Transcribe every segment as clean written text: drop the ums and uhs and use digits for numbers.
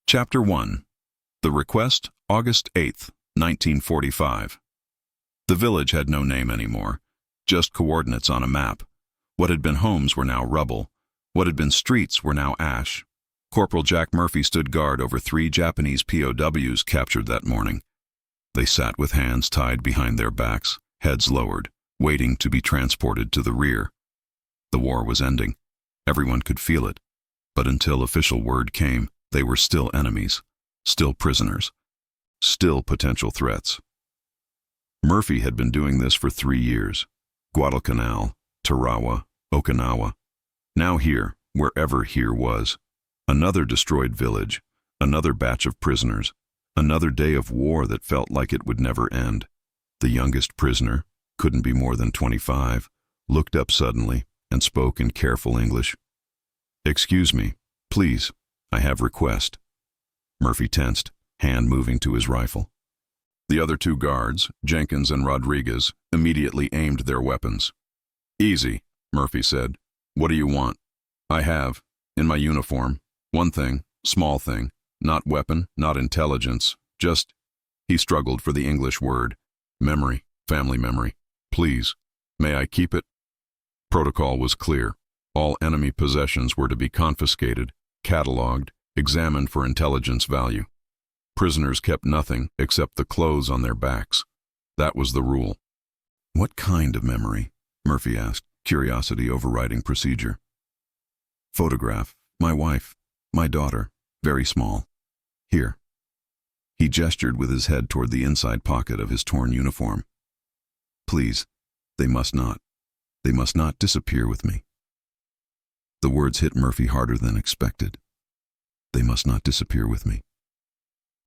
Chapter 1. The Request, August 8th, 1945. The village had no name anymore, just coordinates on a map. What had been homes were now rubble. What had been streets were now ash. Corporal Jack Murphy stood guard over 3 Japanese POWs captured that morning. They sat with hands tied behind their backs, heads lowered, waiting to be transported to the rear. The war was ending. Everyone could feel it. But until official word came, they were still enemies, still prisoners, still potential threats. Murphy had been doing this for 3 years. Guadalcanal, Tarawa, Okinawa. Now here, wherever here was. Another destroyed village, another batch of prisoners, another day of war that felt like it would never end. The youngest prisoner, couldn't be more than 25, looked up suddenly and spoke in careful English. "Excuse me, please, I have request." Murphy tensed, hand moving to his rifle. The other 2 guards, Jenkins and Rodriguez, immediately aimed their weapons. "Easy," Murphy said. "What do you want?" "I have, in my uniform, one thing, small thing, not weapon, not intelligence, just," he struggled for the English word, "memory, family memory. Please, may I keep it?" Protocol was clear. All enemy possessions were to be confiscated, catalogued, examined for intelligence value. Prisoners kept nothing except the clothes on their backs. That was the rule. "What kind of memory?" Murphy asked, curiosity overriding procedure. "Photograph, my wife, my daughter, very small. Here." He gestured with his head toward the inside pocket of his torn uniform. "Please, they must not disappear with me." The words hit Murphy harder than expected. They must not disappear with me.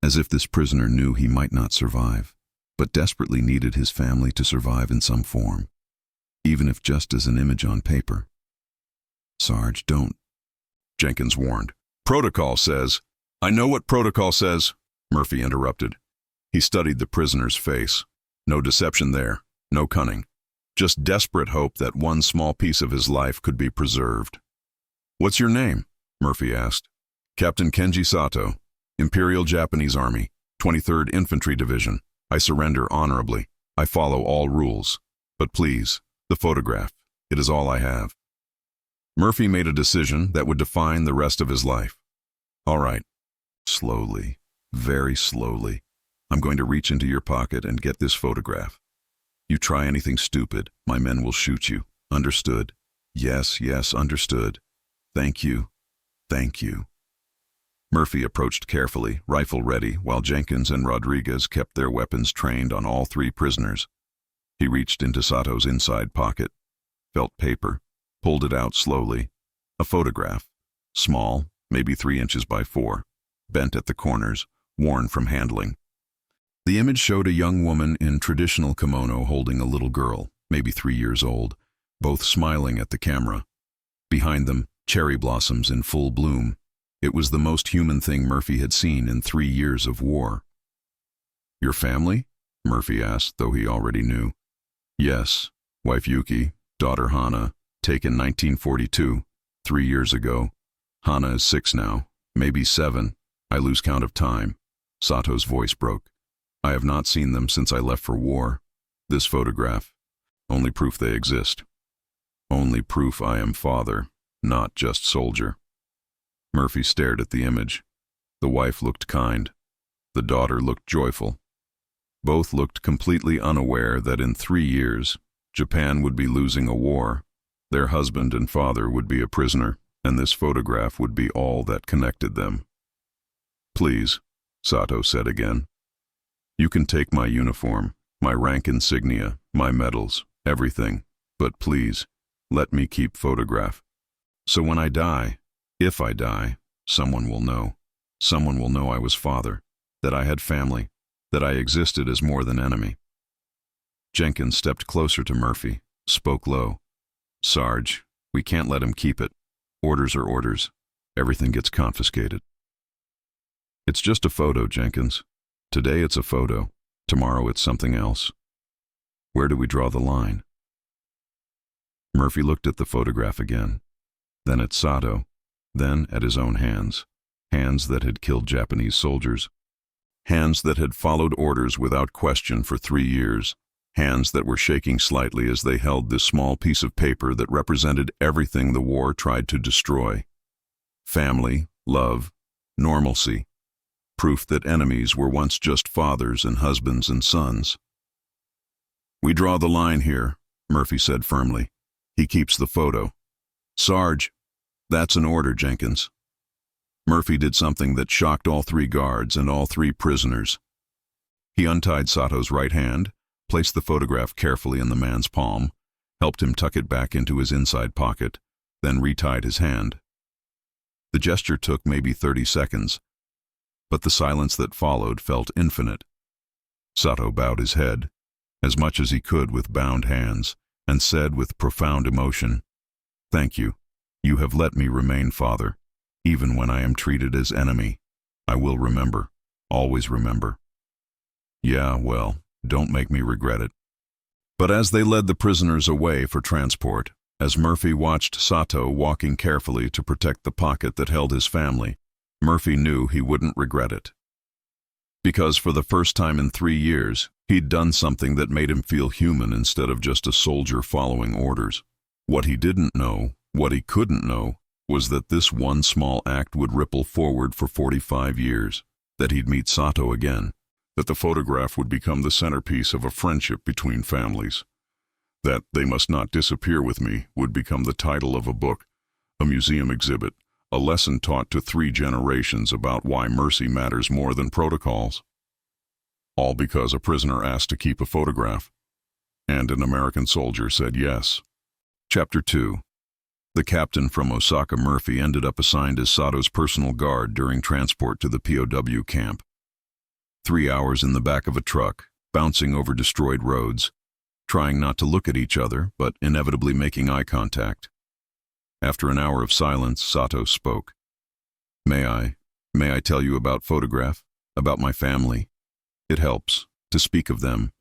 As if this prisoner knew he might not survive, but desperately needed his family to survive in some form, even if just as an image on paper. "Sarge, don't," Jenkins warned. "Protocol says—" "I know what protocol says," Murphy interrupted. He studied the prisoner's face. No deception there, no cunning. Just desperate hope that one small piece of his life could be preserved. "What's your name?" Murphy asked. "Captain Kenji Sato, Imperial Japanese Army, 23rd Infantry Division. I surrender honorably. I follow all rules. But please, the photograph. It is all I have." Murphy made a decision that would define the rest of his life. "All right." Slowly, very slowly, "I'm going to reach into your pocket and get this photograph. You try anything stupid, my men will shoot you. Understood?" "Yes, yes, understood. Thank you. Thank you." Murphy approached carefully, rifle ready, while Jenkins and Rodriguez kept their weapons trained on all 3 prisoners. He reached into Sato's inside pocket, felt paper, pulled it out slowly. A photograph, small, maybe 3 inches by 4, bent at the corners, worn from handling. The image showed a young woman in traditional kimono holding a little girl, maybe 3 years old, both smiling at the camera. Behind them, cherry blossoms in full bloom. It was the most human thing Murphy had seen in 3 years of war. "Your family?" Murphy asked, though he already knew. "Yes, wife Yuki, daughter Hana, taken 1942, 3 years ago. Hana is 6 now, maybe 7. I lose count of time." Sato's voice broke. "I have not seen them since I left for war. This photograph, only proof they exist. Only proof I am father, not just soldier." Murphy stared at the image. The wife looked kind. The daughter looked joyful. Both looked completely unaware that in 3 years, Japan would be losing a war, their husband and father would be a prisoner, and this photograph would be all that connected them. "Please," Sato said again. "You can take my uniform, my rank insignia, my medals, everything, but please, let me keep photograph. So when I die, if I die, someone will know. Someone will know I was father, that I had family, that I existed as more than enemy." Jenkins stepped closer to Murphy, spoke low. "Sarge, we can't let him keep it. Orders are orders. Everything gets confiscated." "It's just a photo, Jenkins. Today it's a photo. Tomorrow it's something else. Where do we draw the line?" Murphy looked at the photograph again, then at Sato, then at his own hands. Hands that had killed Japanese soldiers. Hands that had followed orders without question for 3 years. Hands that were shaking slightly as they held this small piece of paper that represented everything the war tried to destroy. Family, love, normalcy. Proof that enemies were once just fathers and husbands and sons. "We draw the line here," Murphy said firmly. "He keeps the photo." "Sarge, that's an order, Jenkins." Murphy did something that shocked all 3 guards and all 3 prisoners. He untied Sato's right hand, placed the photograph carefully in the man's palm, helped him tuck it back into his inside pocket, then retied his hand. The gesture took maybe 30 seconds, but the silence that followed felt infinite. Sato bowed his head, as much as he could with bound hands, and said with profound emotion, "Thank you. You have let me remain father. Even when I am treated as enemy, I will remember, always remember." "Yeah, well, don't make me regret it." But as they led the prisoners away for transport, as Murphy watched Sato walking carefully to protect the pocket that held his family, Murphy knew he wouldn't regret it. Because for the first time in 3 years, he'd done something that made him feel human instead of just a soldier following orders. What he didn't know, what he couldn't know, was that this one small act would ripple forward for 45 years, that he'd meet Sato again, that the photograph would become the centerpiece of a friendship between families, that "They Must Not Disappear With Me" would become the title of a book, a museum exhibit, a lesson taught to 3 generations about why mercy matters more than protocols. All because a prisoner asked to keep a photograph, and an American soldier said yes. Chapter 2. The captain from Osaka, Murphy, ended up assigned as Sato's personal guard during transport to the POW camp. 3 hours in the back of a truck, bouncing over destroyed roads, trying not to look at each other, but inevitably making eye contact. After an hour of silence, Sato spoke. May I tell you about photograph, about my family? It helps. To speak of them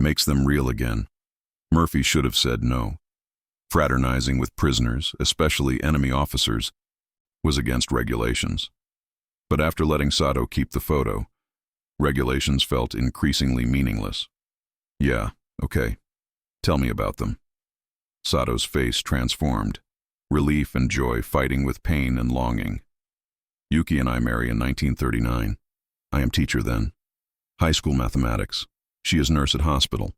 makes them real again." Murphy should have said no. Fraternizing with prisoners, especially enemy officers, was against regulations. But after letting Sato keep the photo, regulations felt increasingly meaningless. "Yeah, okay. Tell me about them." Sato's face transformed, relief and joy fighting with pain and longing. "Yuki and I marry in 1939. I am teacher then. High school mathematics. She is nurse at hospital.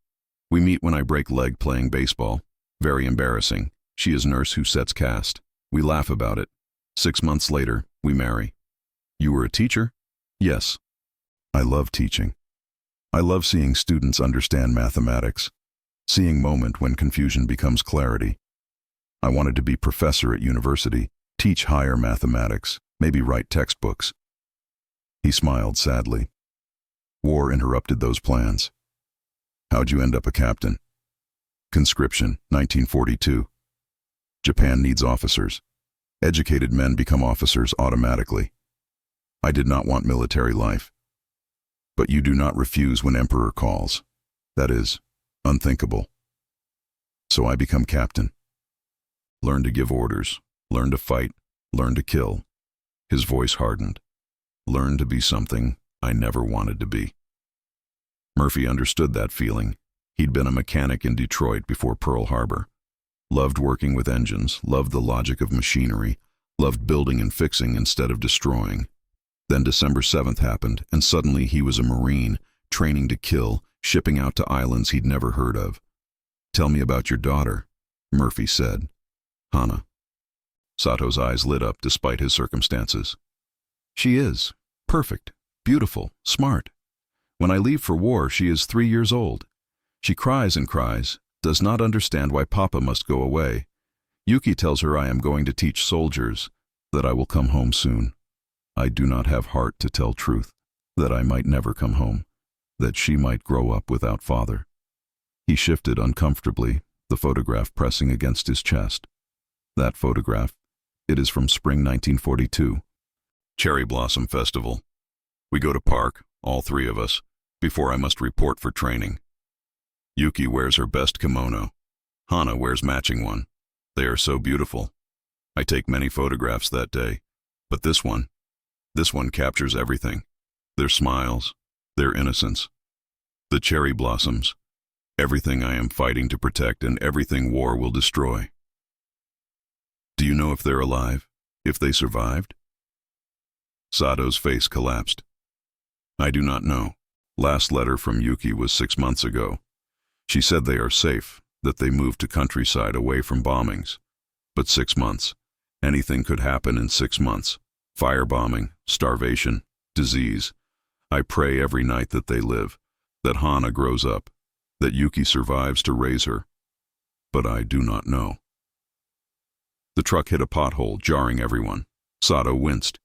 We meet when I break leg playing baseball. Very embarrassing. She is nurse who sets cast. We laugh about it. 6 months later, we marry." "You were a teacher?" "Yes. I love teaching. I love seeing students understand mathematics, seeing moment when confusion becomes clarity. I wanted to be professor at university, teach higher mathematics, maybe write textbooks." He smiled sadly. "War interrupted those plans. How'd you end up a captain?" "Conscription, 1942. Japan needs officers. Educated men become officers automatically. I did not want military life. But you do not refuse when emperor calls. That is unthinkable. So I become captain. Learn to give orders, learn to fight, learn to kill." His voice hardened. "Learn to be something I never wanted to be." Murphy understood that feeling. He'd been a mechanic in Detroit before Pearl Harbor. Loved working with engines, loved the logic of machinery, loved building and fixing instead of destroying. Then December 7th happened, and suddenly he was a Marine, training to kill, shipping out to islands he'd never heard of. "Tell me about your daughter," Murphy said. "Hana." Sato's eyes lit up despite his circumstances. "She is. Perfect. Beautiful. Smart. When I leave for war, she is 3 years old. She cries and cries, does not understand why Papa must go away. Yuki tells her I am going to teach soldiers, that I will come home soon. I do not have heart to tell truth, that I might never come home, that she might grow up without father." He shifted uncomfortably, the photograph pressing against his chest. "That photograph, it is from spring 1942. Cherry Blossom Festival. We go to park, all 3 of us, before I must report for training. Yuki wears her best kimono. Hana wears matching one. They are so beautiful. I take many photographs that day, but this one, This one captures everything. Their smiles, their innocence, the cherry blossoms, everything I am fighting to protect and everything war will destroy. Do you know if they're alive? If they survived? Sato's face collapsed. I do not know. Last letter from Yuki was 6 months ago. She said they are safe, that they moved to countryside away from bombings. But 6 months. Anything could happen in 6 months. Firebombing, starvation, disease. I pray every night that they live, that Hana grows up, that Yuki survives to raise her. But I do not know. The truck hit a pothole, jarring everyone. Sato winced.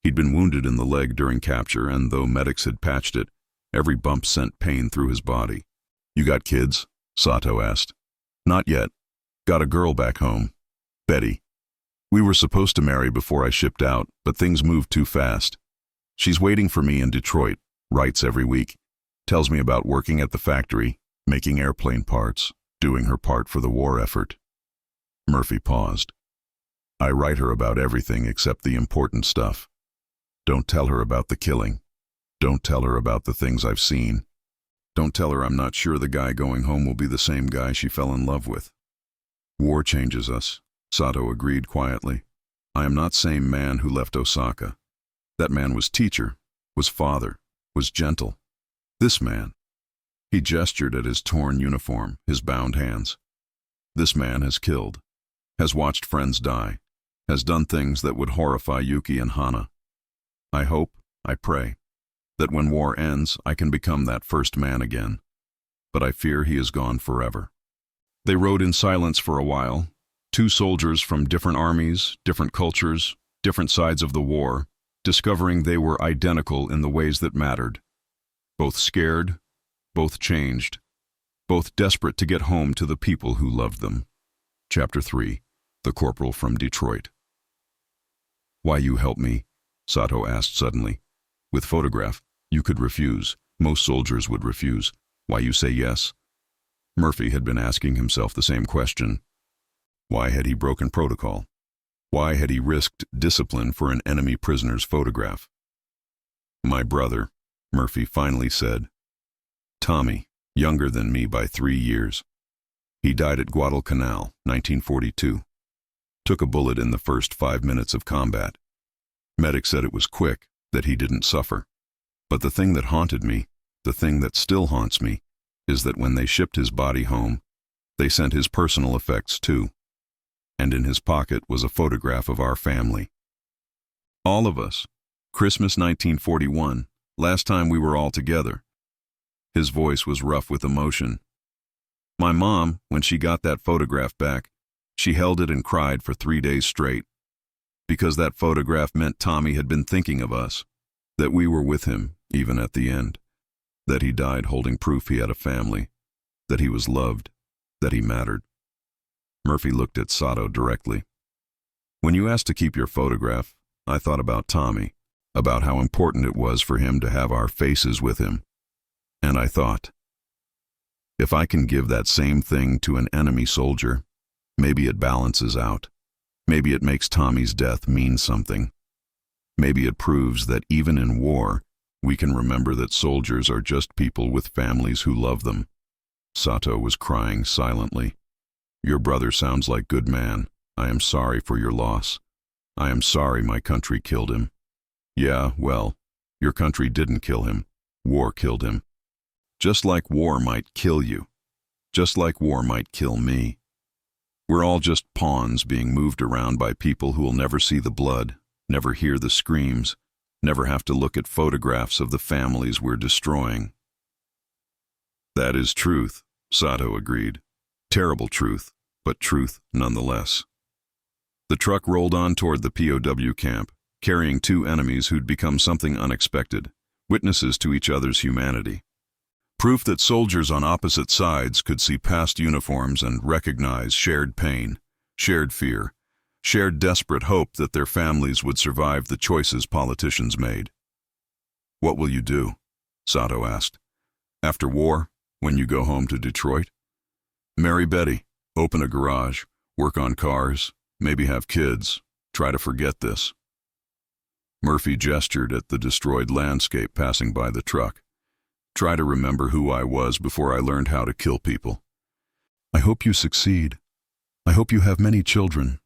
He'd been wounded in the leg during capture, and though medics had patched it, every bump sent pain through his body. You got kids? Sato asked. Not yet. Got a girl back home. Betty. We were supposed to marry before I shipped out, but things moved too fast. She's waiting for me in Detroit, writes every week, tells me about working at the factory, making airplane parts, doing her part for the war effort. Murphy paused. I write her about everything except the important stuff. Don't tell her about the killing. Don't tell her about the things I've seen. Don't tell her I'm not sure the guy going home will be the same guy she fell in love with. War changes us, Sato agreed quietly. I am not same man who left Osaka. That man was teacher, was father, was gentle. This man. He gestured at his torn uniform, his bound hands. This man has killed, has watched friends die, has done things that would horrify Yuki and Hana. I hope, I pray, that when war ends, I can become that first man again. But I fear he is gone forever. They rode in silence for a while, two soldiers from different armies, different cultures, different sides of the war, discovering they were identical in the ways that mattered. Both scared, both changed, both desperate to get home to the people who loved them. Chapter 3. The Corporal from Detroit. Why you help me? Sato asked suddenly. With photograph, you could refuse. Most soldiers would refuse. Why you say yes? Murphy had been asking himself the same question. Why had he broken protocol? Why had he risked discipline for an enemy prisoner's photograph? My brother, Murphy finally said. Tommy, younger than me by 3 years. He died at Guadalcanal, 1942. Took a bullet in the first 5 minutes of combat. Medic said it was quick, that he didn't suffer. But the thing that haunted me, the thing that still haunts me, is that when they shipped his body home, they sent his personal effects too. And in his pocket was a photograph of our family. All of us. Christmas 1941, last time we were all together. His voice was rough with emotion. My mom, when she got that photograph back, she held it and cried for 3 days straight. Because that photograph meant Tommy had been thinking of us, that we were with him, even at the end, that he died holding proof he had a family, that he was loved, that he mattered. Murphy looked at Sato directly. When you asked to keep your photograph, I thought about Tommy, about how important it was for him to have our faces with him. And I thought, if I can give that same thing to an enemy soldier, maybe it balances out. Maybe it makes Tommy's death mean something. Maybe it proves that even in war, we can remember that soldiers are just people with families who love them. Sato was crying silently. Your brother sounds like good man. I am sorry for your loss. I am sorry my country killed him. Yeah, well, your country didn't kill him. War killed him. Just like war might kill you. Just like war might kill me. We're all just pawns being moved around by people who will never see the blood, never hear the screams, never have to look at photographs of the families we're destroying. That is truth, Sato agreed. Terrible truth, but truth nonetheless. The truck rolled on toward the POW camp, carrying 2 enemies who'd become something unexpected, witnesses to each other's humanity. Proof that soldiers on opposite sides could see past uniforms and recognize shared pain, shared fear, shared desperate hope that their families would survive the choices politicians made. What will you do? Sato asked. After war, when you go home to Detroit? Marry Betty, open a garage, work on cars, maybe have kids, try to forget this. Murphy gestured at the destroyed landscape passing by the truck. Try to remember who I was before I learned how to kill people. I hope you succeed. I hope you have many children.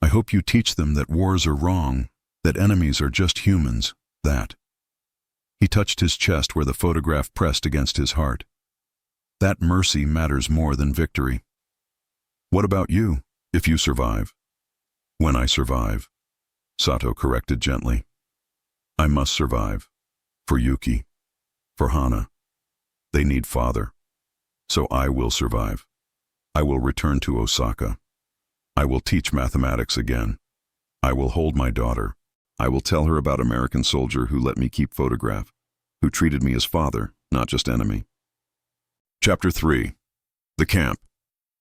I hope you teach them that wars are wrong, that enemies are just humans, that. He touched his chest where the photograph pressed against his heart. That mercy matters more than victory. What about you, if you survive? When I survive, Sato corrected gently. I must survive. For Yuki. For Hana. They need father. So I will survive. I will return to Osaka. I will teach mathematics again. I will hold my daughter. I will tell her about American soldier who let me keep photograph, who treated me as father, not just enemy. Chapter 3. The Camp.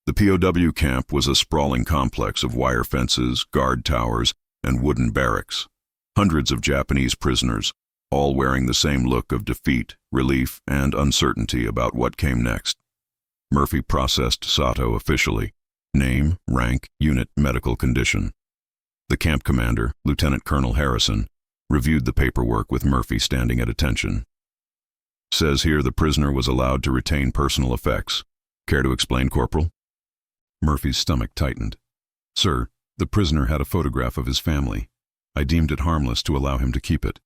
The POW camp was a sprawling complex of wire fences, guard towers, and wooden barracks. Hundreds of Japanese prisoners, all wearing the same look of defeat, relief, and uncertainty about what came next. Murphy processed Sato officially. Name, rank, unit, medical condition. The camp commander, Lieutenant Colonel Harrison, reviewed the paperwork with Murphy standing at attention. Says here the prisoner was allowed to retain personal effects. Care to explain, Corporal? Murphy's stomach tightened. Sir, the prisoner had a photograph of his family. I deemed it harmless to allow him to keep it.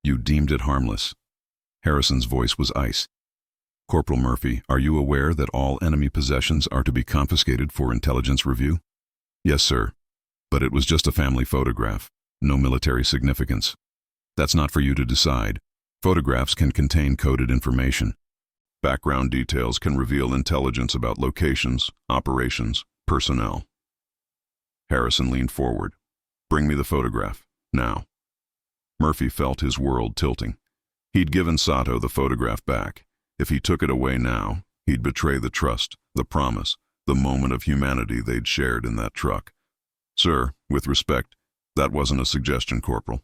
You deemed it harmless. Harrison's voice was ice. Corporal Murphy, are you aware that all enemy possessions are to be confiscated for intelligence review? Yes, sir. But it was just a family photograph. No military significance. That's not for you to decide. Photographs can contain coded information. Background details can reveal intelligence about locations, operations, personnel. Harrison leaned forward. Bring me the photograph, now. Murphy felt his world tilting. He'd given Sato the photograph back. If he took it away now, he'd betray the trust, the promise, the moment of humanity they'd shared in that truck. Sir, with respect, that wasn't a suggestion, Corporal.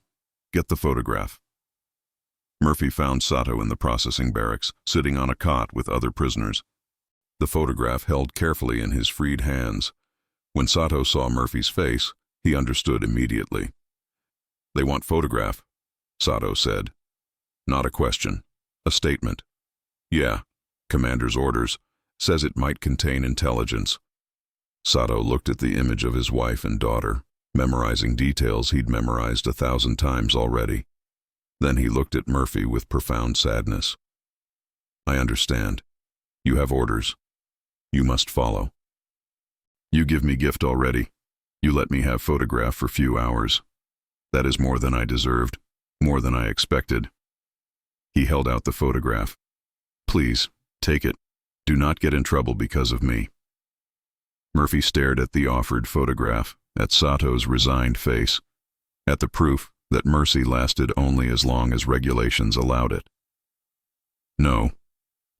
Get the photograph. Murphy found Sato in the processing barracks, sitting on a cot with other prisoners. The photograph held carefully in his freed hands. When Sato saw Murphy's face, he understood immediately. They want photograph, Sato said. Not a question, a statement. Yeah, commander's orders, says it might contain intelligence. Sato looked at the image of his wife and daughter, memorizing details he'd memorized 1,000 times already. Then he looked at Murphy with profound sadness. I understand. You have orders. You must follow. You give me gift already. You let me have photograph for few hours. That is more than I deserved, more than I expected. He held out the photograph. Please, take it. Do not get in trouble because of me. Murphy stared at the offered photograph, at Sato's resigned face, at the proof that mercy lasted only as long as regulations allowed it. No,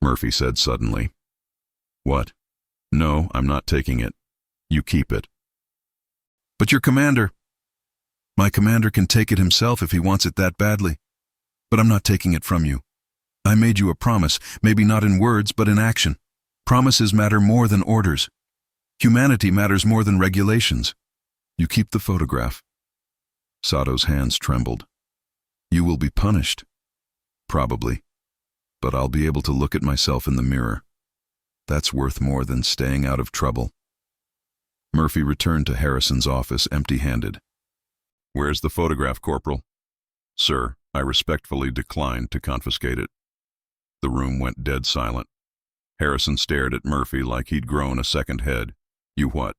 Murphy said suddenly. What? No, I'm not taking it. You keep it. But your commander. My commander can take it himself if he wants it that badly. But I'm not taking it from you. I made you a promise, maybe not in words, but in action. Promises matter more than orders. Humanity matters more than regulations. You keep the photograph. Sato's hands trembled. You will be punished. Probably. But I'll be able to look at myself in the mirror. That's worth more than staying out of trouble. Murphy returned to Harrison's office empty-handed. Where's the photograph, Corporal? Sir, I respectfully decline to confiscate it. The room went dead silent. Harrison stared at Murphy like he'd grown a second head. You what?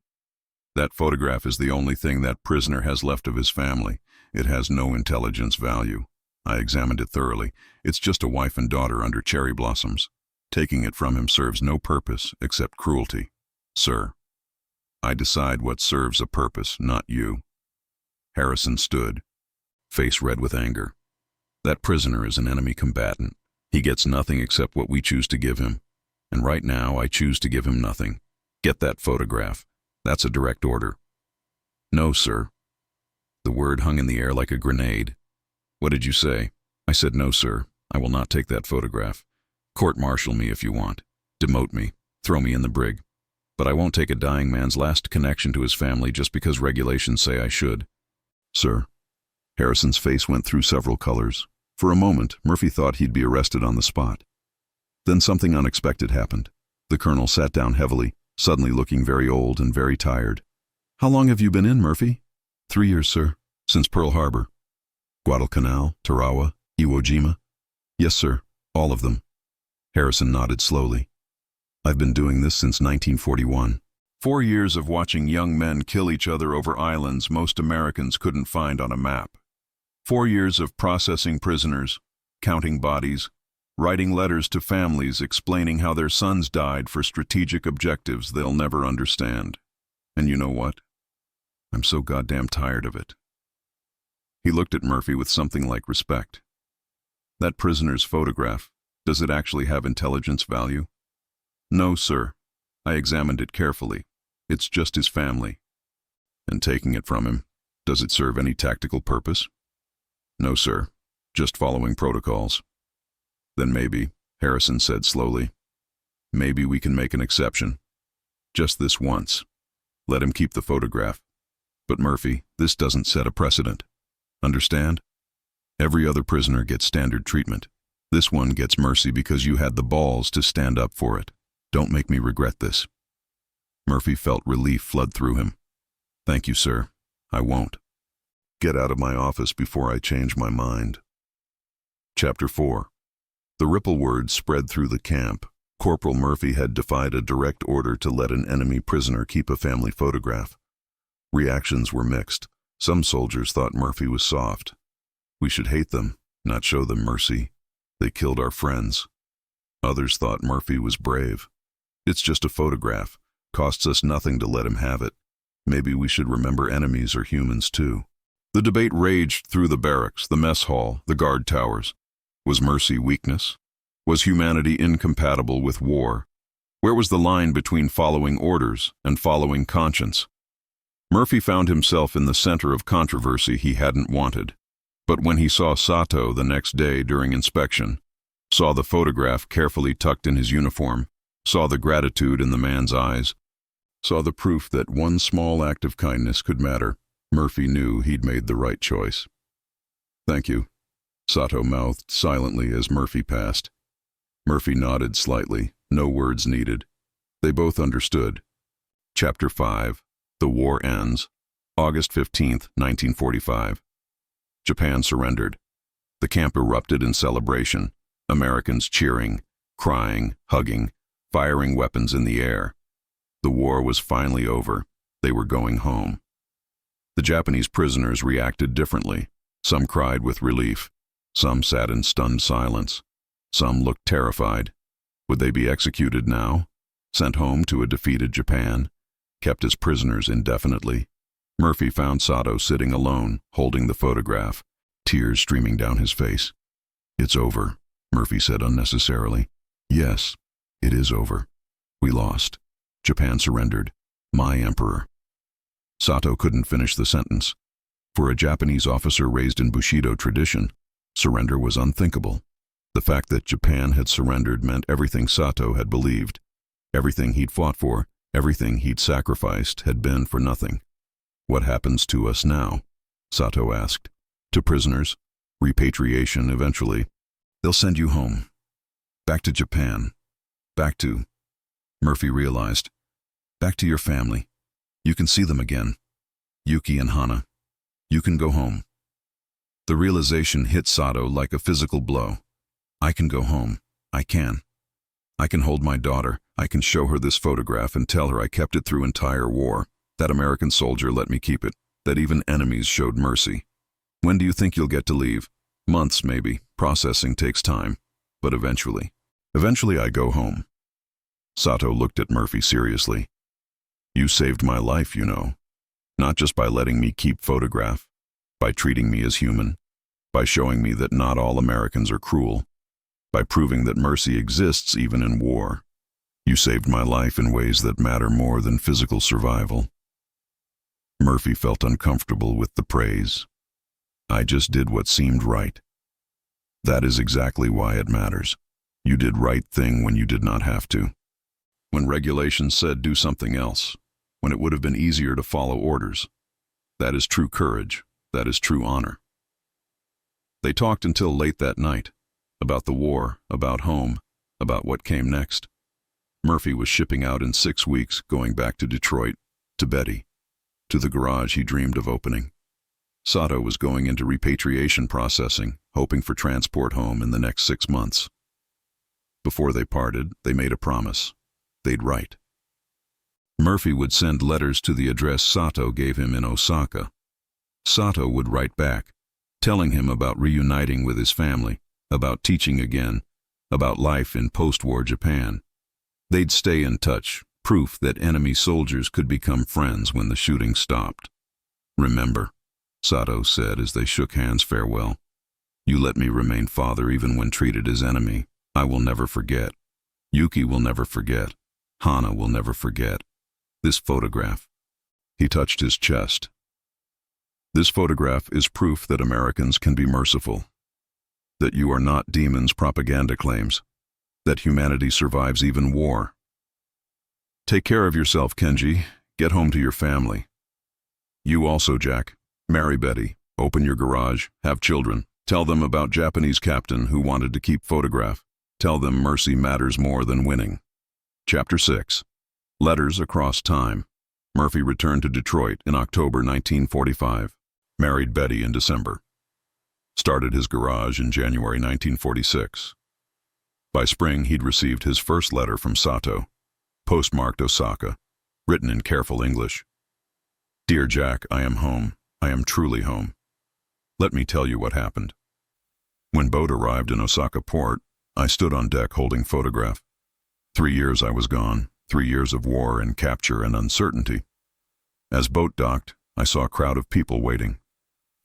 That photograph is the only thing that prisoner has left of his family. It has no intelligence value. I examined it thoroughly. It's just a wife and daughter under cherry blossoms. Taking it from him serves no purpose except cruelty. Sir, I decide what serves a purpose, not you. Harrison stood, face red with anger. That prisoner is an enemy combatant. He gets nothing except what we choose to give him. And right now, I choose to give him nothing. Get that photograph. That's a direct order. No, sir. The word hung in the air like a grenade. What did you say? I said, no, sir. I will not take that photograph. Court-martial me if you want. Demote me. Throw me in the brig. But I won't take a dying man's last connection to his family just because regulations say I should. Sir, Harrison's face went through several colors. For a moment, Murphy thought he'd be arrested on the spot. Then something unexpected happened. The colonel sat down heavily, suddenly looking very old and very tired. "How long have you been in, Murphy?" 3 years, sir. Since Pearl Harbor. Guadalcanal, Tarawa, Iwo Jima? Yes, sir. All of them. Harrison nodded slowly. I've been doing this since 1941. 4 years of watching young men kill each other over islands most Americans couldn't find on a map. 4 years of processing prisoners, counting bodies, writing letters to families explaining how their sons died for strategic objectives they'll never understand. And you know what? I'm so goddamn tired of it. He looked at Murphy with something like respect. That prisoner's photograph, does it actually have intelligence value? No, sir. I examined it carefully. It's just his family. And taking it from him, does it serve any tactical purpose? No, sir. Just following protocols. Then maybe, Harrison said slowly, maybe we can make an exception. Just this once. Let him keep the photograph. But Murphy, this doesn't set a precedent. Understand? Every other prisoner gets standard treatment. This one gets mercy because you had the balls to stand up for it. Don't make me regret this. Murphy felt relief flood through him. Thank you, sir. I won't. Get out of my office before I change my mind. Chapter 4. The ripple word spread through the camp. Corporal Murphy had defied a direct order to let an enemy prisoner keep a family photograph. Reactions were mixed. Some soldiers thought Murphy was soft. We should hate them, not show them mercy. They killed our friends. Others thought Murphy was brave. It's just a photograph. Costs us nothing to let him have it. Maybe we should remember enemies are humans too. The debate raged through the barracks, the mess hall, the guard towers. Was mercy weakness? Was humanity incompatible with war? Where was the line between following orders and following conscience? Murphy found himself in the center of controversy he hadn't wanted. But when he saw Sato the next day during inspection, saw the photograph carefully tucked in his uniform, saw the gratitude in the man's eyes, saw the proof that one small act of kindness could matter, Murphy knew he'd made the right choice. Thank you, Sato mouthed silently as Murphy passed. Murphy nodded slightly, no words needed. They both understood. Chapter 5. The War Ends. August 15, 1945. Japan surrendered. The camp erupted in celebration, Americans cheering, crying, hugging, firing weapons in the air. The war was finally over. They were going home. The Japanese prisoners reacted differently. Some cried with relief. Some sat in stunned silence. Some looked terrified. Would they be executed now? Sent home to a defeated Japan? Kept as prisoners indefinitely? Murphy found Sato sitting alone, holding the photograph, tears streaming down his face. It's over, Murphy said unnecessarily. Yes, it is over. We lost. Japan surrendered. My emperor. Sato couldn't finish the sentence. For a Japanese officer raised in Bushido tradition, surrender was unthinkable. The fact that Japan had surrendered meant everything Sato had believed, everything he'd fought for, everything he'd sacrificed had been for nothing. What happens to us now? Sato asked. To prisoners? Repatriation eventually. They'll send you home. Back to Japan. Back to... Murphy realized. Back to your family. You can see them again. Yuki and Hana. You can go home. The realization hit Sato like a physical blow. I can go home. I can. I can hold my daughter. I can show her this photograph and tell her I kept it through entire war. That American soldier let me keep it. That even enemies showed mercy. When do you think you'll get to leave? Months, maybe. Processing takes time. But eventually. Eventually I go home. Sato looked at Murphy seriously. You saved my life, you know. Not just by letting me keep photograph. By treating me as human. By showing me that not all Americans are cruel. By proving that mercy exists even in war. You saved my life in ways that matter more than physical survival. Murphy felt uncomfortable with the praise. I just did what seemed right. That is exactly why it matters. You did right thing when you did not have to. When regulations said do something else. When it would have been easier to follow orders. That is true courage. That is true honor. They talked until late that night. About the war, about home, about what came next. Murphy was shipping out in 6 weeks, going back to Detroit, to Betty, to the garage he dreamed of opening. Sato was going into repatriation processing, hoping for transport home in the next 6 months. Before they parted, they made a promise. They'd write. Murphy would send letters to the address Sato gave him in Osaka. Sato would write back, telling him about reuniting with his family, about teaching again, about life in post-war Japan. They'd stay in touch, proof that enemy soldiers could become friends when the shooting stopped. "Remember," Sato said as they shook hands farewell, "you let me remain father even when treated as enemy. I will never forget. Yuki will never forget. Hana will never forget. This photograph." He touched his chest. "This photograph is proof that Americans can be merciful. That you are not demons propaganda claims. That humanity survives even war. Take care of yourself, Kenji. Get home to your family. You also, Jack. Marry Betty. Open your garage. Have children. Tell them about Japanese captain who wanted to keep photograph. Tell them mercy matters more than winning." Chapter 6. Letters Across Time. Murphy returned to Detroit in October 1945. Married Betty in December. Started his garage in January 1946. By spring, he'd received his first letter from Sato, postmarked Osaka, written in careful English. "Dear Jack, I am home. I am truly home. Let me tell you what happened. When boat arrived in Osaka port, I stood on deck holding photograph. 3 years I was gone, 3 years of war and capture and uncertainty. As boat docked, I saw a crowd of people waiting,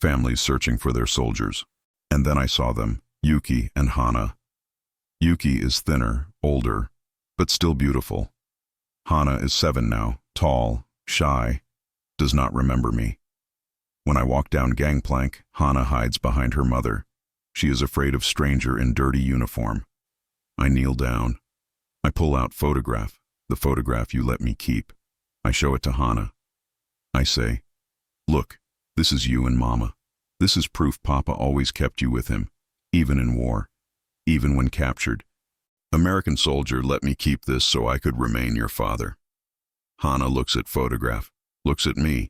families searching for their soldiers. And then I saw them, Yuki and Hana. Yuki is thinner, older, but still beautiful. Hana is 7 now, tall, shy, does not remember me. When I walk down gangplank, Hana hides behind her mother. She is afraid of stranger in dirty uniform. I kneel down. I pull out photograph, the photograph you let me keep. I show it to Hana. I say, look, this is you and Mama. This is proof Papa always kept you with him, even in war, even when captured. American soldier let me keep this so I could remain your father. Hana looks at photograph, looks at me,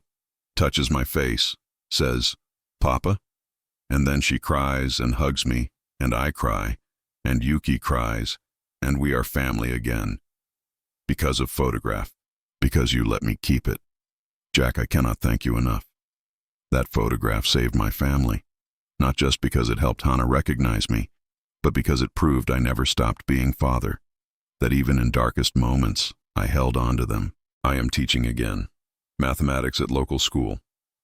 touches my face, says, Papa? And then she cries and hugs me, and I cry, and Yuki cries, and we are family again. Because of photograph, because you let me keep it. Jack, I cannot thank you enough. That photograph saved my family, not just because it helped Hana recognize me, but because it proved I never stopped being father, that even in darkest moments, I held on to them. I am teaching again. Mathematics at local school.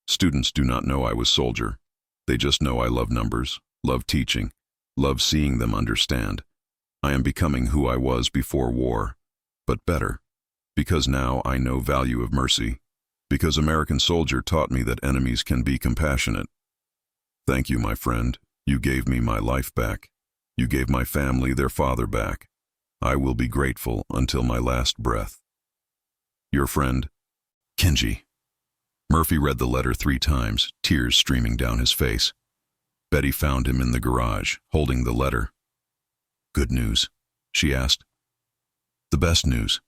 Students do not know I was soldier. They just know I love numbers, love teaching, love seeing them understand. I am becoming who I was before war, but better, because now I know value of mercy, because American soldier taught me that enemies can be compassionate. Thank you, my friend. You gave me my life back. You gave my family their father back. I will be grateful until my last breath. Your friend, Kenji. Murphy read the letter 3 times, tears streaming down his face. Betty found him in the garage, holding the letter. Good news, she asked. The best news.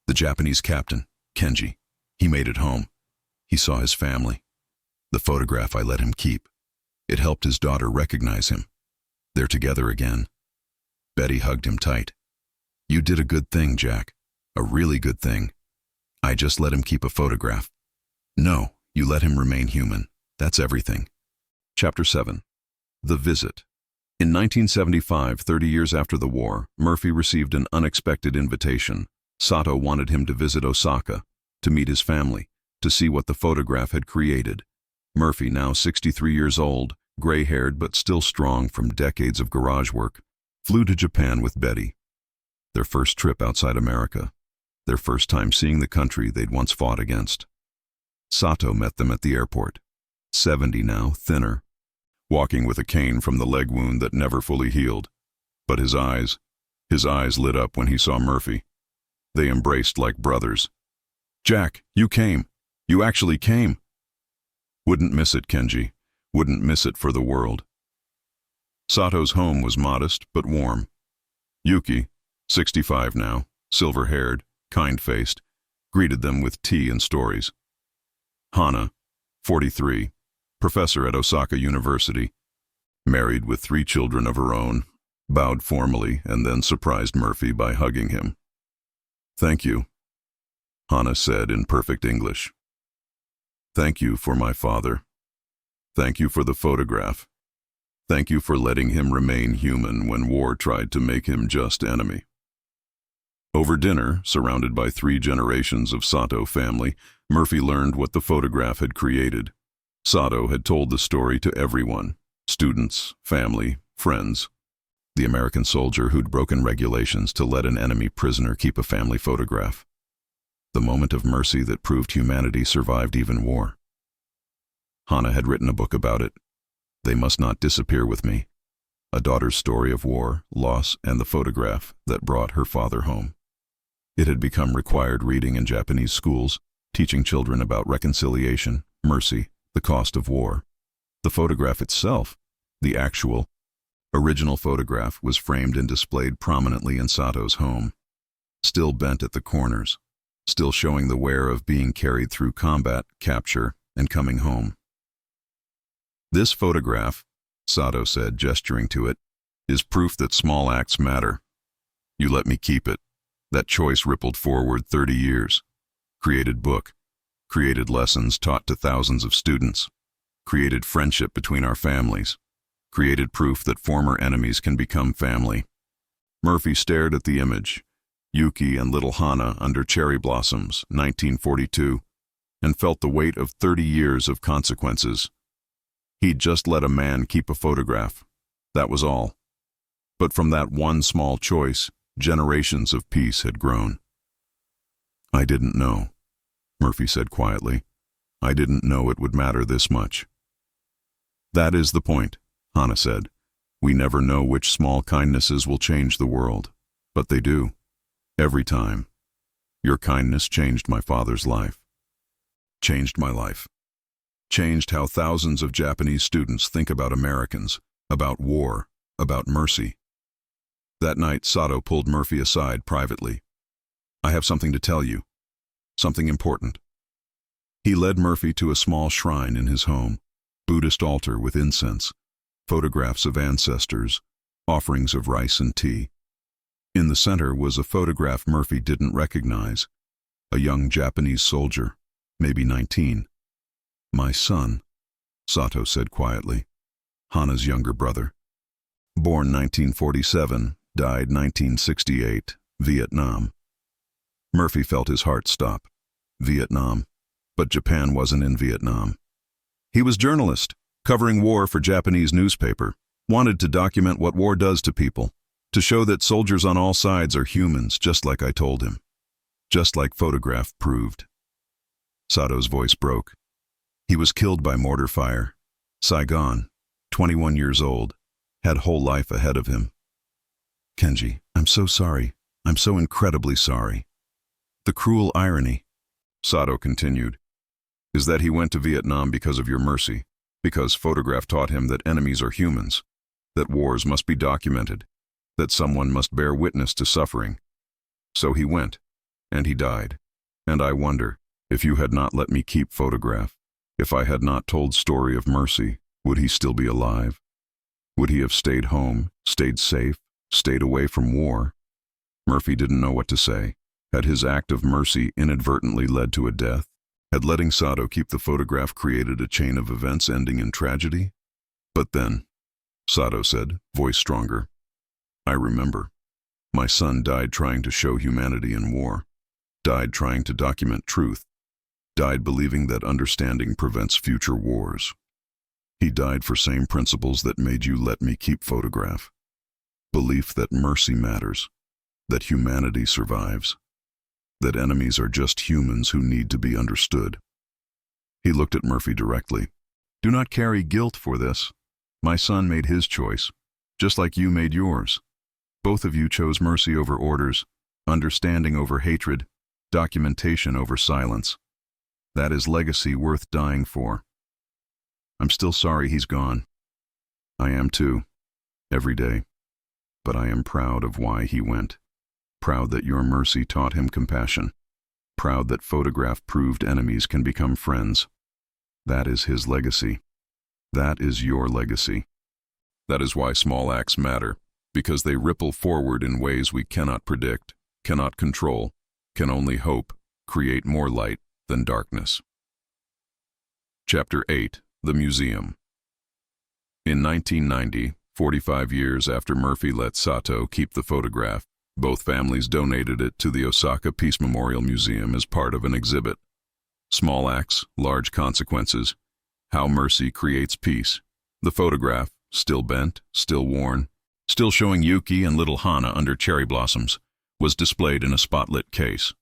The Japanese captain, Kenji. He made it home. He saw his family. The photograph I let him keep. It helped his daughter recognize him. They're together again. Betty hugged him tight. You did a good thing, Jack. A really good thing. I just let him keep a photograph. No, you let him remain human. That's everything. Chapter 7. The Visit. In 1975, 30 years after the war, Murphy received an unexpected invitation. Sato wanted him to visit Osaka, to meet his family, to see what the photograph had created. Murphy, now 63 years old, gray-haired but still strong from decades of garage work, flew to Japan with Betty. Their first trip outside America. Their first time seeing the country they'd once fought against. Sato met them at the airport. 70 now, thinner, walking with a cane from the leg wound that never fully healed. But his eyes lit up when he saw Murphy. They embraced like brothers. Jack, you came. You actually came. Wouldn't miss it, Kenji. Wouldn't miss it for the world. Sato's home was modest but warm. Yuki, 65 now, silver-haired, kind-faced, greeted them with tea and stories. Hana, 43, professor at Osaka University, married with 3 children of her own, bowed formally and then surprised Murphy by hugging him. "Thank you," Hana said in perfect English. "Thank you for my father. Thank you for the photograph. Thank you for letting him remain human when war tried to make him just enemy." Over dinner, surrounded by 3 generations of Sato family, Murphy learned what the photograph had created. Sato had told the story to everyone, students, family, friends. The American soldier who'd broken regulations to let an enemy prisoner keep a family photograph. The moment of mercy that proved humanity survived even war. Hana had written a book about it. They Must Not Disappear With Me. A daughter's story of war, loss, and the photograph that brought her father home. It had become required reading in Japanese schools, teaching children about reconciliation, mercy, the cost of war. The photograph itself, the actual, original photograph, was framed and displayed prominently in Sato's home. Still bent at the corners, still showing the wear of being carried through combat, capture, and coming home. "This photograph," Sato said, gesturing to it, "is proof that small acts matter. You let me keep it. That choice rippled forward 30 years. Created book. Created lessons taught to thousands of students. Created friendship between our families. Created proof that former enemies can become family." Murphy stared at the image, Yuki and little Hana under cherry blossoms, 1942, and felt the weight of 30 years of consequences. He'd just let a man keep a photograph. That was all. But from that one small choice, generations of peace had grown. "I didn't know," Murphy said quietly. "I didn't know it would matter this much." "That is the point," Hana said. "We never know which small kindnesses will change the world, but they do. Every time. Your kindness changed my father's life. Changed my life. Changed how thousands of Japanese students think about Americans, about war, about mercy." That night, Sato pulled Murphy aside privately. "I have something to tell you. Something important." He led Murphy to a small shrine in his home, Buddhist altar with incense, photographs of ancestors, offerings of rice and tea. In the center was a photograph Murphy didn't recognize, a young Japanese soldier, maybe 19. "My son," Sato said quietly, "Hana's younger brother. Born 1947, died 1968, Vietnam." Murphy felt his heart stop. Vietnam. But Japan wasn't in Vietnam. He was journalist, covering war for Japanese newspaper, wanted to document what war does to people, to show that soldiers on all sides are humans, just like I told him. Just like photograph proved. Sato's voice broke. He was killed by mortar fire. Saigon, 21 years old, had whole life ahead of him. "Kenji, I'm so sorry. I'm so incredibly sorry. The cruel irony," Sato continued, "is that he went to Vietnam because of your mercy, because photograph taught him that enemies are humans, that wars must be documented, that someone must bear witness to suffering. So he went, and he died. And I wonder, if you had not let me keep photograph, if I had not told story of mercy, would he still be alive? Would he have stayed home, stayed safe, stayed away from war?" Murphy didn't know what to say. Had his act of mercy inadvertently led to a death? Had letting Sato keep the photograph created a chain of events ending in tragedy? "But then," Sato said, voice stronger, "I remember. My son died trying to show humanity in war, died trying to document truth, died believing that understanding prevents future wars. He died for same principles that made you let me keep photograph. Belief that mercy matters, that humanity survives, that enemies are just humans who need to be understood." He looked at Murphy directly. "Do not carry guilt for this. My son made his choice, just like you made yours. Both of you chose mercy over orders, understanding over hatred, documentation over silence. That is legacy worth dying for. I'm still sorry he's gone. I am too. every day. But I am proud of why he went. Proud that your mercy taught him compassion. Proud that photograph proved enemies can become friends. That is his legacy. That is your legacy. That is why small acts matter, because they ripple forward in ways we cannot predict, cannot control, can only hope, create more light than darkness. Chapter 8. The Museum. In 1990, 45 years after Murphy let Sato keep the photograph, both families donated it to the Osaka Peace Memorial Museum as part of an exhibit. Small acts, large consequences. How mercy creates peace. The photograph, still bent, still worn, still showing Yuki and little Hana under cherry blossoms, was displayed in a spotlit case.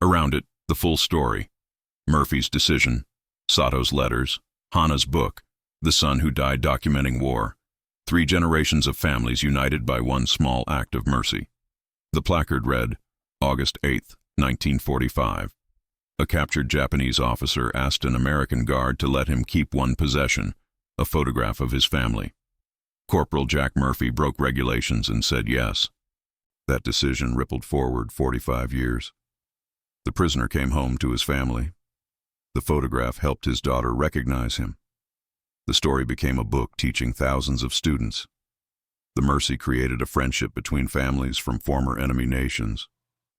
Around it, the full story. Murphy's decision, Sato's letters, Hana's book, the son who died documenting war. 3 generations of families united by one small act of mercy. The placard read, August 8, 1945. A captured Japanese officer asked an American guard to let him keep one possession, a photograph of his family. Corporal Jack Murphy broke regulations and said yes. That decision rippled forward 45 years. The prisoner came home to his family. The photograph helped his daughter recognize him. The story became a book teaching thousands of students. The mercy created a friendship between families from former enemy nations.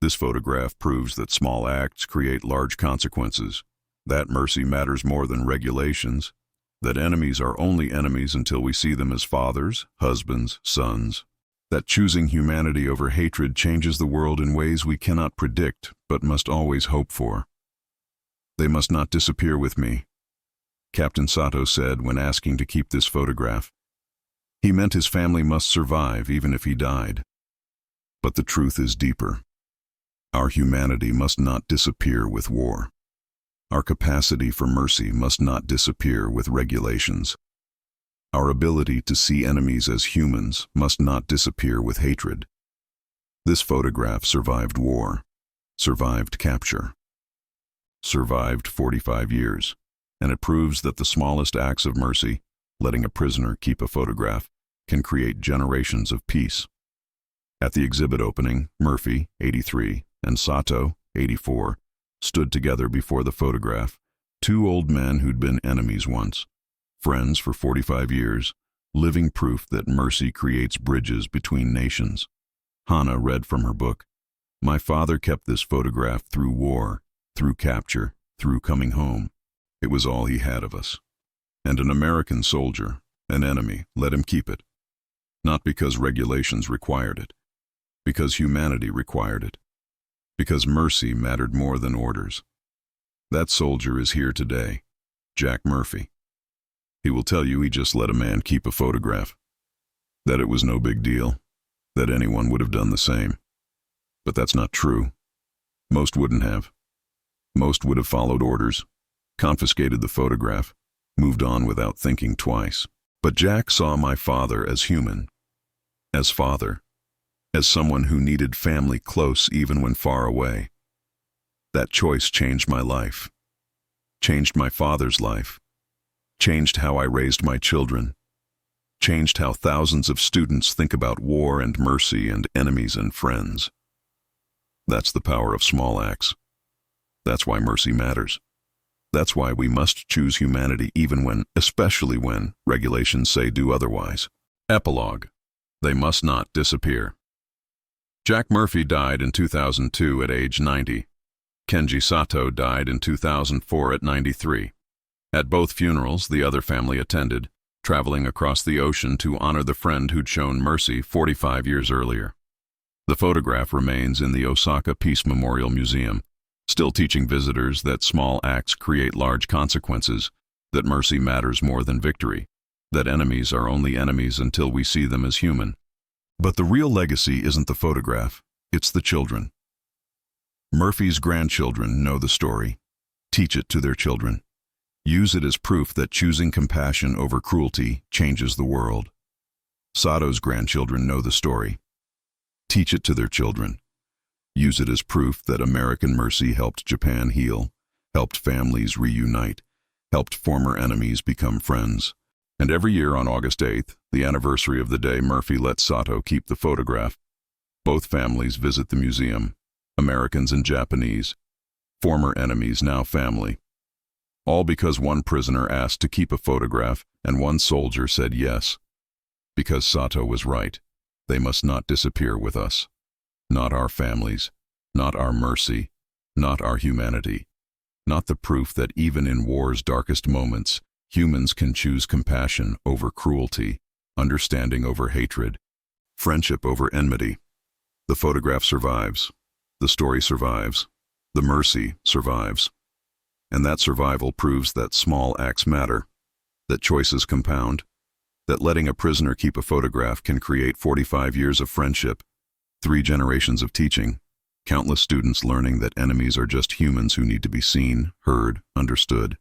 This photograph proves that small acts create large consequences, that mercy matters more than regulations, that enemies are only enemies until we see them as fathers, husbands, sons, that choosing humanity over hatred changes the world in ways we cannot predict but must always hope for. They must not disappear with me, Captain Sato said when asking to keep this photograph. He meant his family must survive even if he died. But the truth is deeper. Our humanity must not disappear with war. Our capacity for mercy must not disappear with regulations. Our ability to see enemies as humans must not disappear with hatred. This photograph survived war, survived capture, survived 45 years, and it proves that the smallest acts of mercy, letting a prisoner keep a photograph, can create generations of peace. At the exhibit opening, Murphy, 83, and Sato, 84, stood together before the photograph, 2 old men who'd been enemies once, friends for 45 years, living proof that mercy creates bridges between nations. Hana read from her book, "My father kept this photograph through war, through capture, through coming home. It was all he had of us. And an American soldier, an enemy, let him keep it. Not because regulations required it, because humanity required it, because mercy mattered more than orders. That soldier is here today, Jack Murphy. He will tell you he just let a man keep a photograph, that it was no big deal, that anyone would have done the same. But that's not true. Most wouldn't have. Most would have followed orders, confiscated the photograph, moved on without thinking twice. But Jack saw my father as human, as father, as someone who needed family close even when far away. That choice changed my life, changed my father's life, changed how I raised my children, changed how thousands of students think about war and mercy and enemies and friends. That's the power of small acts. That's why mercy matters. That's why we must choose humanity even when, especially when, regulations say do otherwise. Epilogue. They must not disappear. Jack Murphy died in 2002 at age 90. Kenji Sato died in 2004 at 93. At both funerals, the other family attended, traveling across the ocean to honor the friend who'd shown mercy 45 years earlier. The photograph remains in the Osaka Peace Memorial Museum, still teaching visitors that small acts create large consequences, that mercy matters more than victory, that enemies are only enemies until we see them as human. But the real legacy isn't the photograph, it's the children. Murphy's grandchildren know the story. Teach it to their children. Use it as proof that choosing compassion over cruelty changes the world. Sato's grandchildren know the story. Teach it to their children. Use it as proof that American mercy helped Japan heal, helped families reunite, helped former enemies become friends, And every year on August 8th, the anniversary of the day Murphy let Sato keep the photograph, both families visit the museum, Americans and Japanese, former enemies now family. All because one prisoner asked to keep a photograph and one soldier said yes. Because Sato was right. They must not disappear with us. Not our families, not our mercy, not our humanity. Not the proof that even in war's darkest moments, humans can choose compassion over cruelty, understanding over hatred, friendship over enmity. The photograph survives. The story survives. The mercy survives. And that survival proves that small acts matter, that choices compound, that letting a prisoner keep a photograph can create 45 years of friendship, 3 generations of teaching, countless students learning that enemies are just humans who need to be seen, heard, understood.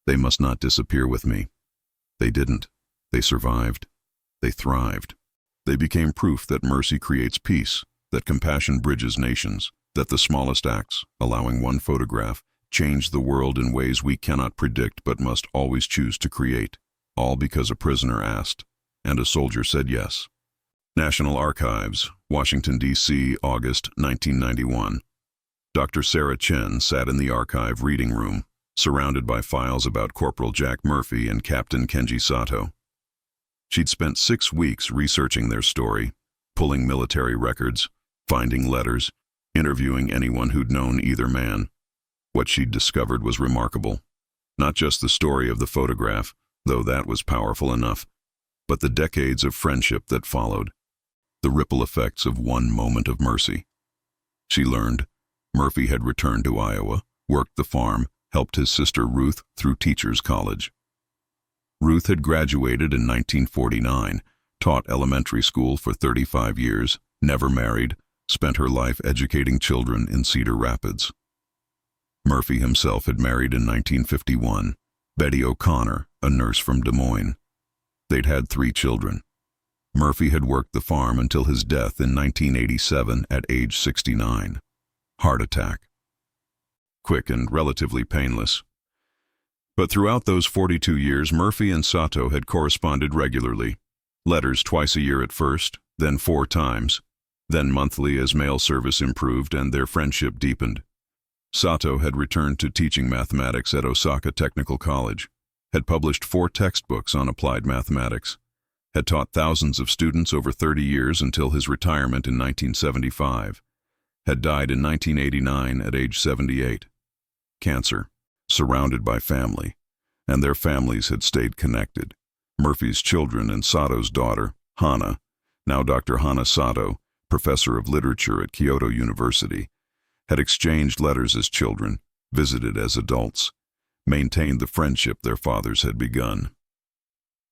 They must not disappear with me. They didn't. They survived. They thrived. They became proof that mercy creates peace, that compassion bridges nations, that the smallest acts, allowing one photograph, change the world in ways we cannot predict but must always choose to create, all because a prisoner asked, and a soldier said yes. National Archives, Washington, D.C., August 1991. Dr. Sarah Chen sat in the archive reading room, surrounded by files about Corporal Jack Murphy and Captain Kenji Sato. She'd spent 6 weeks researching their story, pulling military records, finding letters, interviewing anyone who'd known either man. What she'd discovered was remarkable. Not just the story of the photograph, though that was powerful enough, but the decades of friendship that followed, the ripple effects of one moment of mercy. She learned Murphy had returned to Iowa, worked the farm, helped his sister Ruth through teachers' college. Ruth had graduated in 1949, taught elementary school for 35 years, never married, spent her life educating children in Cedar Rapids. Murphy himself had married in 1951, Betty O'Connor, a nurse from Des Moines. They'd had 3 children. Murphy had worked the farm until his death in 1987 at age 69. Heart attack. Quick and relatively painless. But throughout those 42 years, Murphy and Sato had corresponded regularly. Letters twice a year at first, then 4 times, then monthly as mail service improved and their friendship deepened. Sato had returned to teaching mathematics at Osaka Technical College, had published 4 textbooks on applied mathematics, had taught thousands of students over 30 years until his retirement in 1975, had died in 1989 at age 78. Cancer, surrounded by family, and their families had stayed connected. Murphy's children and Sato's daughter, Hana, now Dr. Hana Sato, professor of literature at Kyoto University, had exchanged letters as children, visited as adults, maintained the friendship their fathers had begun.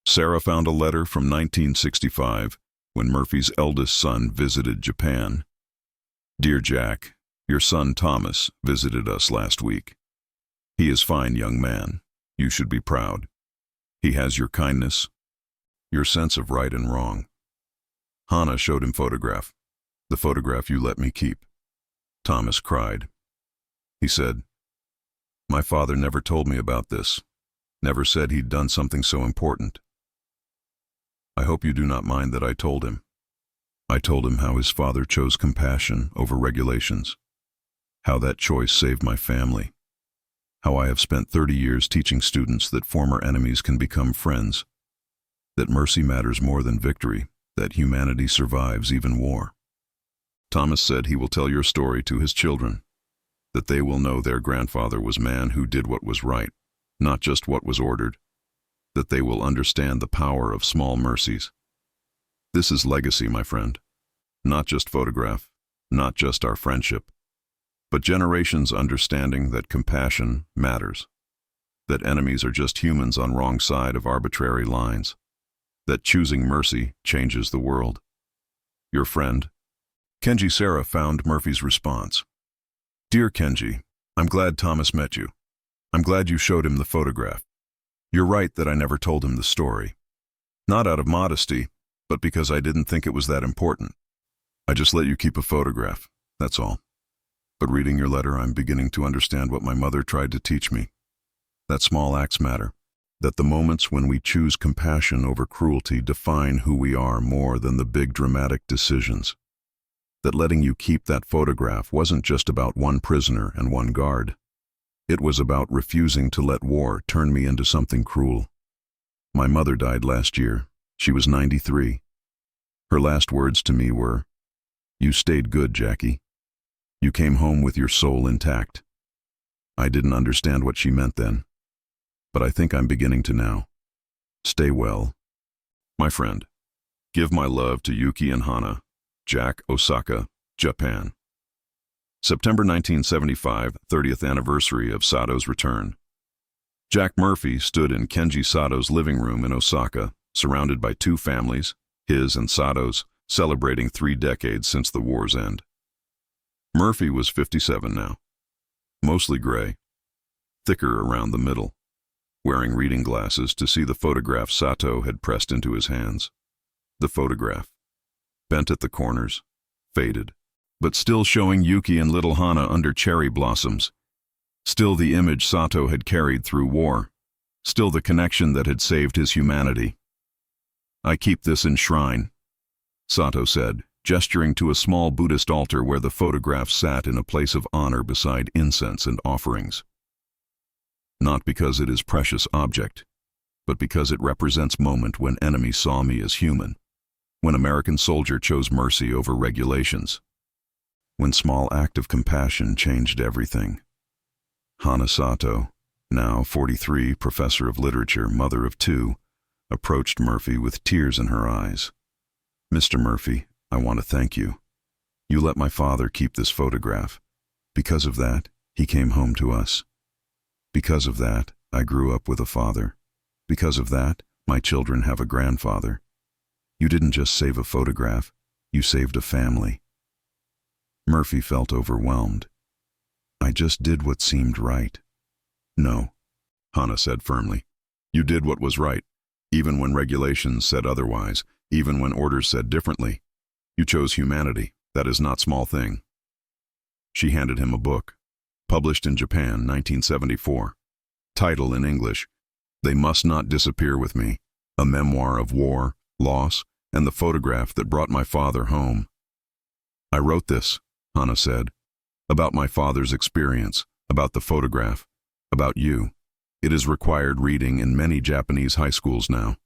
Sarah found a letter from 1965 when Murphy's eldest son visited Japan. Dear Jack, your son Thomas visited us last week. He is fine young man. You should be proud. He has your kindness, your sense of right and wrong. Hana showed him photograph, the photograph you let me keep. Thomas cried. He said, my father never told me about this, never said he'd done something so important. I hope you do not mind that I told him. I told him how his father chose compassion over regulations, how that choice saved my family, how I have spent 30 years teaching students that former enemies can become friends, that mercy matters more than victory, that humanity survives even war. Thomas said he will tell your story to his children, that they will know their grandfather was man who did what was right, not just what was ordered, that they will understand the power of small mercies. This is legacy, my friend. Not just photograph, not just our friendship, but generations understanding that compassion matters, that enemies are just humans on wrong side of arbitrary lines, that choosing mercy changes the world. Your friend, Kenji Sato, found Murphy's response. Dear Kenji, I'm glad Thomas met you. I'm glad you showed him the photograph. You're right that I never told him the story. Not out of modesty, but because I didn't think it was that important. I just let you keep a photograph, that's all. But reading your letter, I'm beginning to understand what my mother tried to teach me. That small acts matter. That the moments when we choose compassion over cruelty define who we are more than the big dramatic decisions. That letting you keep that photograph wasn't just about one prisoner and one guard. It was about refusing to let war turn me into something cruel. My mother died last year. She was 93. Her last words to me were, "You stayed good, Jackie. You came home with your soul intact." I didn't understand what she meant then, but I think I'm beginning to now. Stay well. My friend, give my love to Yuki and Hana. Jack, Osaka, Japan. September 1975, 30th anniversary of Sato's return. Jack Murphy stood in Kenji Sato's living room in Osaka, surrounded by two families, his and Sato's, celebrating 3 decades since the war's end. Murphy was 57 now, mostly gray, thicker around the middle, wearing reading glasses to see the photograph Sato had pressed into his hands. The photograph, bent at the corners, faded, but still showing Yuki and little Hana under cherry blossoms. Still the image Sato had carried through war. Still the connection that had saved his humanity. "I keep this in shrine," Sato said, gesturing to a small Buddhist altar where the photograph sat in a place of honor beside incense and offerings. "Not because it is precious object, but because it represents moment when enemy saw me as human, when American soldier chose mercy over regulations, when small act of compassion changed everything." Hana Sato, now 43, professor of literature, mother of 2, approached Murphy with tears in her eyes. "Mr. Murphy, I want to thank you. You let my father keep this photograph. Because of that, he came home to us. Because of that, I grew up with a father. Because of that, my children have a grandfather. You didn't just save a photograph, you saved a family." Murphy felt overwhelmed. "I just did what seemed right." "No," Hana said firmly. "You did what was right, even when regulations said otherwise, even when orders said differently. You chose humanity. That is not small thing." She handed him a book, published in Japan, 1974. Title in English, "They Must Not Disappear With Me, a memoir of war, loss, and the photograph that brought my father home." "I wrote this," Hana said, "about my father's experience, about the photograph, about you. It is required reading in many Japanese high schools now.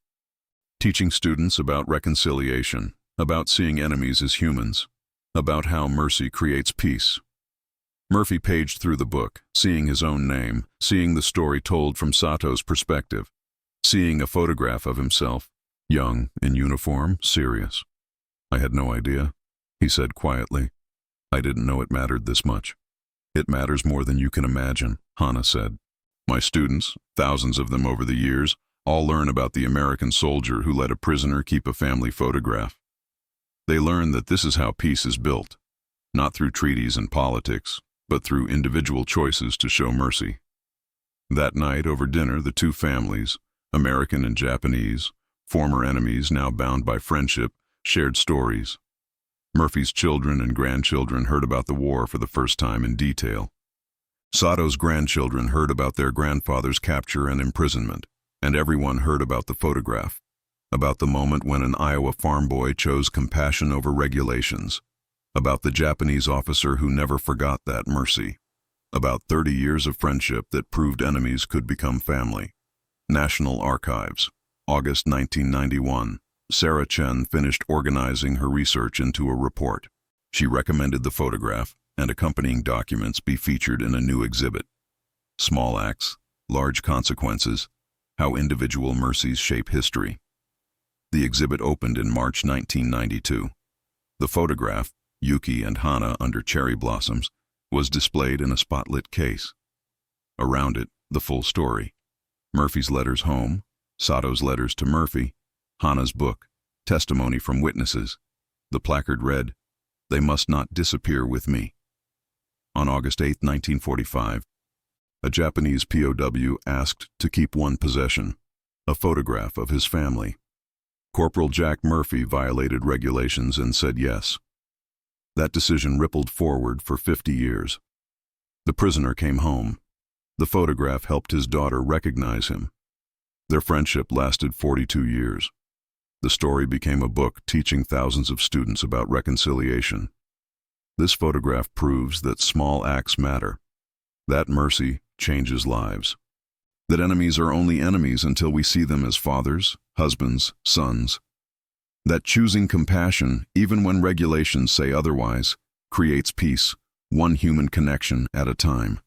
Teaching students about reconciliation, about seeing enemies as humans, about how mercy creates peace." Murphy paged through the book, seeing his own name, seeing the story told from Sato's perspective, seeing a photograph of himself, young, in uniform, serious. "I had no idea," he said quietly. "I didn't know it mattered this much." "It matters more than you can imagine," Hana said. "My students, thousands of them over the years, all learn about the American soldier who let a prisoner keep a family photograph. They learn that this is how peace is built, not through treaties and politics, but through individual choices to show mercy." That night over dinner, the two families, American and Japanese, former enemies now bound by friendship, shared stories. Murphy's children and grandchildren heard about the war for the first time in detail. Sato's grandchildren heard about their grandfather's capture and imprisonment, and everyone heard about the photograph, about the moment when an Iowa farm boy chose compassion over regulations, about the Japanese officer who never forgot that mercy, about 30 years of friendship that proved enemies could become family. National Archives, August 1991. Sarah Chen finished organizing her research into a report. She recommended the photograph and accompanying documents be featured in a new exhibit. Small acts, large consequences, how individual mercies shape history. The exhibit opened in March 1992. The photograph, Yuki and Hana under cherry blossoms, was displayed in a spotlit case. Around it, the full story. Murphy's letters home, Sato's letters to Murphy, Hana's book, testimony from witnesses. The placard read, "They must not disappear with me." On August 8, 1945, a Japanese POW asked to keep one possession, a photograph of his family. Corporal Jack Murphy violated regulations and said yes. That decision rippled forward for 50 years. The prisoner came home. The photograph helped his daughter recognize him. Their friendship lasted 42 years. The story became a book teaching thousands of students about reconciliation. This photograph proves that small acts matter, that mercy changes lives, that enemies are only enemies until we see them as fathers, husbands, sons, that choosing compassion, even when regulations say otherwise, creates peace, one human connection at a time.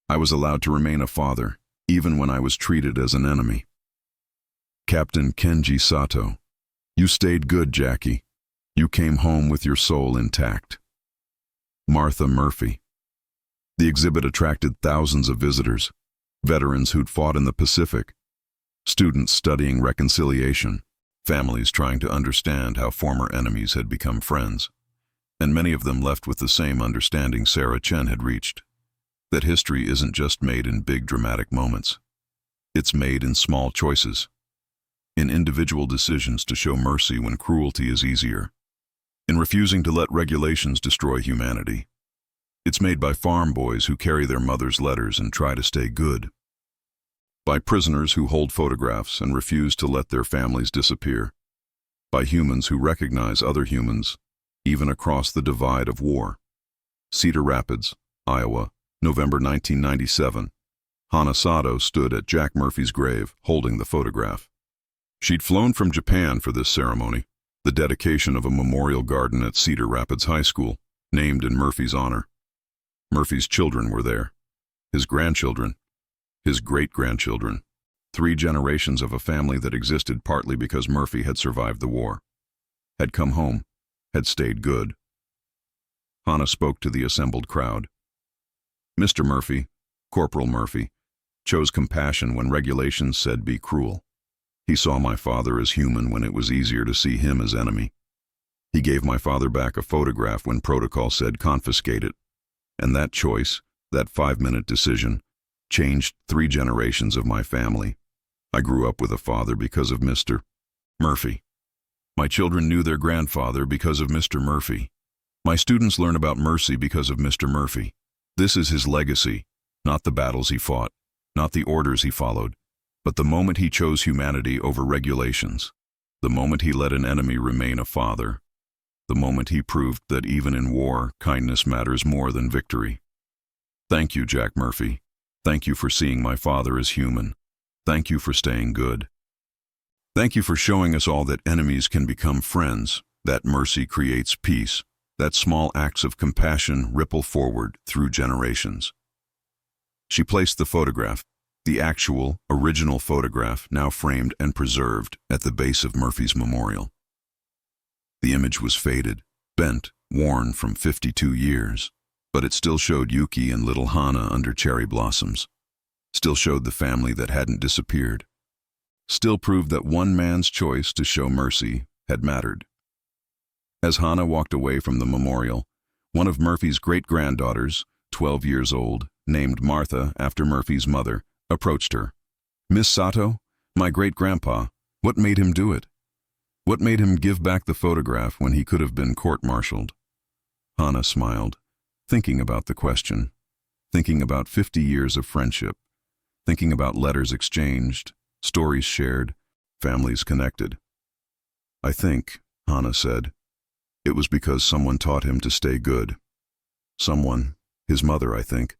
I was allowed to remain a father, even when I was treated as an enemy. Captain Kenji Sato, you stayed good, Jackie. You came home with your soul intact. Martha Murphy. The exhibit attracted thousands of visitors, veterans who'd fought in the Pacific, students studying reconciliation, families trying to understand how former enemies had become friends, and many of them left with the same understanding Sarah Chen had reached, that history isn't just made in big dramatic moments. It's made in small choices, in individual decisions to show mercy when cruelty is easier, in refusing to let regulations destroy humanity. It's made by farm boys who carry their mother's letters and try to stay good, by prisoners who hold photographs and refuse to let their families disappear, by humans who recognize other humans, even across the divide of war. Cedar Rapids, Iowa, November 1997. Hana Sato stood at Jack Murphy's grave, holding the photograph. She'd flown from Japan for this ceremony, the dedication of a memorial garden at Cedar Rapids High School, named in Murphy's honor. Murphy's children were there, his grandchildren, his great-grandchildren, 3 generations of a family that existed partly because Murphy had survived the war, had come home, had stayed good. Hana spoke to the assembled crowd. Mr. Murphy, Corporal Murphy, chose compassion when regulations said be cruel. He saw my father as human when it was easier to see him as enemy. He gave my father back a photograph when protocol said confiscate it. And that choice, that 5-minute decision, changed 3 generations of my family. I grew up with a father because of Mr. Murphy. My children knew their grandfather because of Mr. Murphy. My students learn about mercy because of Mr. Murphy. This is his legacy, not the battles he fought, not the orders he followed, but the moment he chose humanity over regulations, the moment he let an enemy remain a father, the moment he proved that even in war, kindness matters more than victory. Thank you, Jack Murphy. Thank you for seeing my father as human. Thank you for staying good. Thank you for showing us all that enemies can become friends, that mercy creates peace, that small acts of compassion ripple forward through generations. She placed the photograph, the actual, original photograph, now framed and preserved at the base of Murphy's memorial. The image was faded, bent, worn from 52 years, but it still showed Yuki and little Hana under cherry blossoms, still showed the family that hadn't disappeared, still proved that one man's choice to show mercy had mattered. As Hana walked away from the memorial, one of Murphy's great-granddaughters, 12 years old, named Martha after Murphy's mother, approached her. "Miss Sato, my great-grandpa, what made him do it? What made him give back the photograph when he could have been court-martialed?" Hana smiled, thinking about the question, thinking about 50 years of friendship, thinking about letters exchanged, stories shared, families connected. "I think," Hana said, "it was because someone taught him to stay good. Someone, his mother, I think,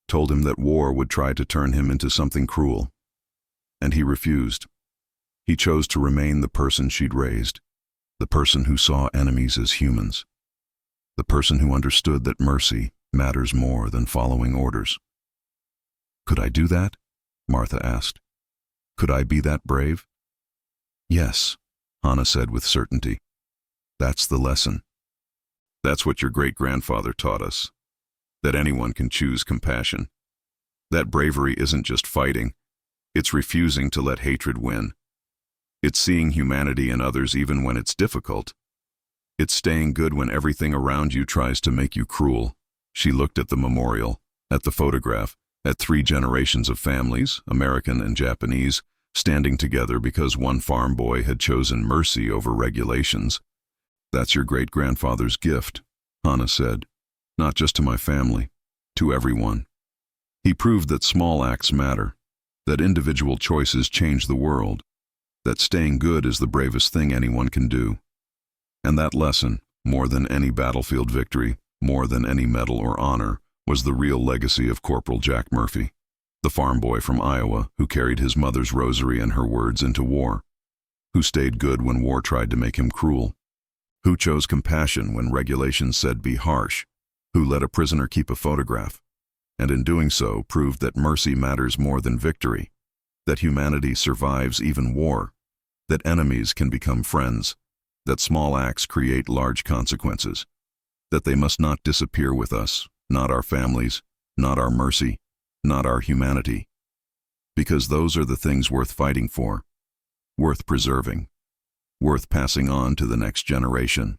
told him that war would try to turn him into something cruel. And he refused. He chose to remain the person she'd raised, the person who saw enemies as humans, the person who understood that mercy matters more than following orders." "Could I do that?" Martha asked. "Could I be that brave?" "Yes," Hana said with certainty. "That's the lesson. That's what your great-grandfather taught us, that anyone can choose compassion. That bravery isn't just fighting, it's refusing to let hatred win. It's seeing humanity in others even when it's difficult. It's staying good when everything around you tries to make you cruel." She looked at the memorial, at the photograph, at 3 generations of families, American and Japanese, standing together because one farm boy had chosen mercy over regulations. "That's your great-grandfather's gift," Hana said, "not just to my family, to everyone. He proved that small acts matter, that individual choices change the world, that staying good is the bravest thing anyone can do. And that lesson, more than any battlefield victory, more than any medal or honor, was the real legacy of Corporal Jack Murphy, the farm boy from Iowa who carried his mother's rosary and her words into war, who stayed good when war tried to make him cruel, who chose compassion when regulations said be harsh, who let a prisoner keep a photograph, and in doing so proved that mercy matters more than victory, that humanity survives even war, that enemies can become friends, that small acts create large consequences, that they must not disappear with us, not our families, not our mercy, not our humanity, because those are the things worth fighting for, worth preserving, worth passing on to the next generation.